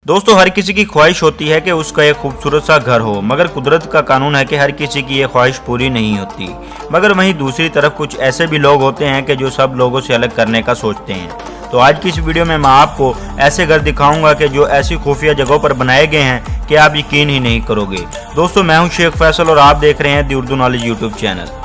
दोस्तों हर किसी की ख्वाहिश होती है कि उसका एक खूबसूरत सा घर हो, मगर कुदरत का कानून है कि हर किसी की ये ख्वाहिश पूरी नहीं होती। मगर वहीं दूसरी तरफ कुछ ऐसे भी लोग होते हैं कि जो सब लोगों से अलग करने का सोचते हैं। तो आज की इस वीडियो में मैं आपको ऐसे घर दिखाऊंगा कि जो ऐसी खुफिया जगहों पर बनाए गए हैं कि आप यकीन ही नहीं करोगे। दोस्तों मैं हूं शेख फैसल और आप देख रहे हैं the Urdu knowledge YouTube channel.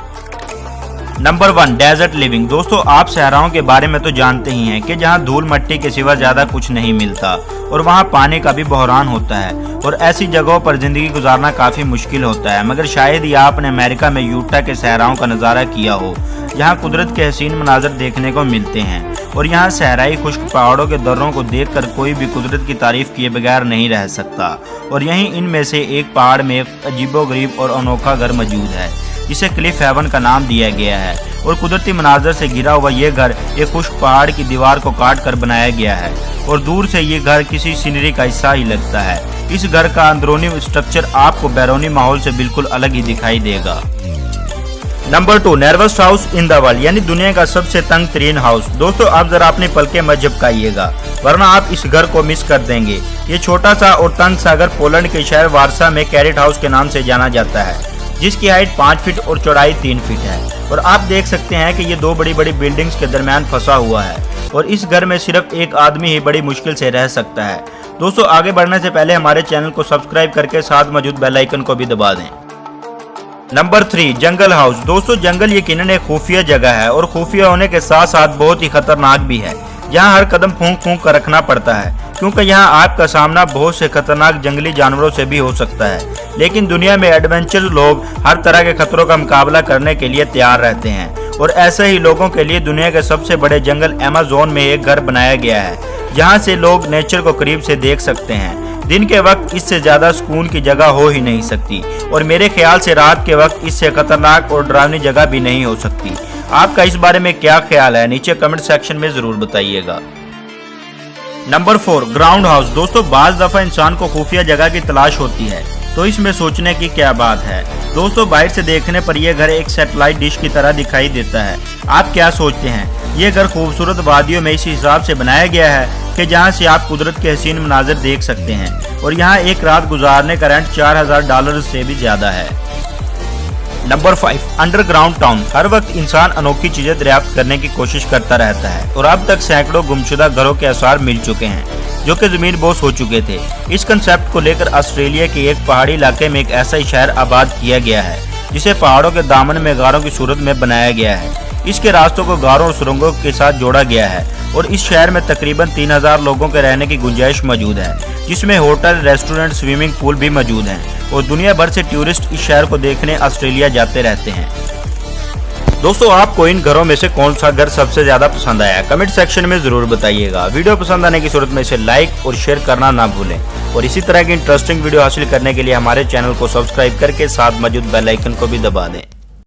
Number 1, desert living. दोस्तों आप सहराओं के बारे में तो जानते ही हैं कि जहां धूल मट्टी के सिवा ज़्यादा कुछ नहीं मिलता और वहां पानी का भी बहरान होता है और ऐसी जगहों पर ज़िंदगी गुजारना काफ़ी मुश्किल होता है। मगर शायद ही आपने अमेरिका में यूटा के सहराओं का नज़ारा किया हो, जहां कुदरत के हसीन मनाजर देखने को मिलते हैं और यहाँ सहराई खुश्क पहाड़ों के दर्रों को देखकर कोई भी कुदरत की तारीफ किए बगैर नहीं रह सकता। और यहीं इनमें से एक पहाड़ में एक अजीबोगरीब और अनोखा घर मौजूद है जिसे क्लिफ हेवन का नाम दिया गया है। और कुदरती मनाजर से घिरा हुआ ये घर एक खुश्क पहाड़ की दीवार को काट कर बनाया गया है और दूर से ये घर किसी सीनरी का हिस्सा ही लगता है। इस घर का अंदरूनी स्ट्रक्चर आपको बैरूनी माहौल से बिल्कुल अलग ही दिखाई देगा। Number 2, nervous house in the world, यानी दुनिया का सबसे तंग तरीन हाउस। दोस्तों आप जरा अपनी पलकें मत झपकाइएगा वरना आप इस घर को मिस कर देंगे। ये छोटा सा और तंग सा घर पोलैंड के शहर वारसा में कैरेट हाउस के नाम से जाना जाता है, जिसकी हाइट 5 फीट और चौड़ाई 3 फीट है। और आप देख सकते हैं कि ये दो बड़ी बड़ी बिल्डिंग्स के दरमियान फंसा हुआ है और इस घर में सिर्फ एक आदमी ही बड़ी मुश्किल से रह सकता है। दोस्तों आगे बढ़ने से पहले हमारे चैनल को सब्सक्राइब करके साथ मौजूद बेल आइकन को भी दबा दें। नंबर 3, जंगल हाउस। दोस्तों जंगल यकीनन एक खुफिया जगह है और खुफिया होने के साथ साथ बहुत ही खतरनाक भी है। यहाँ हर कदम फूंक फूंक कर रखना पड़ता है क्योंकि यहाँ आपका सामना बहुत से खतरनाक जंगली जानवरों से भी हो सकता है। लेकिन दुनिया में एडवेंचर लोग हर तरह के खतरों का मुकाबला करने के लिए तैयार रहते हैं और ऐसे ही लोगों के लिए दुनिया के सबसे बड़े जंगल अमेज़न में एक घर बनाया गया है जहाँ से लोग नेचर को करीब से देख सकते हैं। दिन के वक्त इससे ज्यादा सुकून की जगह हो ही नहीं सकती और मेरे ख्याल से रात के वक्त इससे खतरनाक और डरावनी जगह भी नहीं हो सकती। आपका इस बारे में क्या ख्याल है नीचे कमेंट सेक्शन में जरूर बताइएगा। Number 4, ground house. दोस्तों बाज दफा इंसान को खुफिया जगह की तलाश होती है तो इसमें सोचने की क्या बात है। दोस्तों बाहर से देखने पर यह घर एक सैटेलाइट डिश की तरह दिखाई देता है। आप क्या सोचते हैं? ये घर खूबसूरत वादियों में इस हिसाब से बनाया गया है कि जहां से आप कुदरत के हसीन मनाजर देख सकते हैं और यहाँ एक रात गुजारने का रेंट $4000 से भी ज्यादा है। Number 5, underground town. हर वक्त इंसान अनोखी चीजें दरियाफ्त करने की कोशिश करता रहता है और अब तक सैकड़ों गुमशुदा घरों के आसार मिल चुके हैं जो कि जमीन बोस हो चुके थे। इस कंसेप्ट को लेकर ऑस्ट्रेलिया के एक पहाड़ी इलाके में एक ऐसा ही शहर आबाद किया गया है जिसे पहाड़ों के दामन में गारों की सूरत में बनाया गया है। इसके रास्तों को गारों और सुरंगों के साथ जोड़ा गया है और इस शहर में तकरीबन 3000 लोगों के रहने की गुंजाइश मौजूद है, जिसमें होटल, रेस्टोरेंट, स्विमिंग पूल भी मौजूद हैं और दुनिया भर से टूरिस्ट इस शहर को देखने ऑस्ट्रेलिया जाते रहते हैं। दोस्तों आपको इन घरों में से कौन सा घर सबसे ज्यादा पसंद आया कमेंट सेक्शन में जरूर बताइएगा। वीडियो पसंद आने की सूरत में इसे लाइक और शेयर करना ना भूलें और इसी तरह की इंटरेस्टिंग वीडियो हासिल करने के लिए हमारे चैनल को सब्सक्राइब करके साथ मौजूद बेल आइकन को भी दबा दें।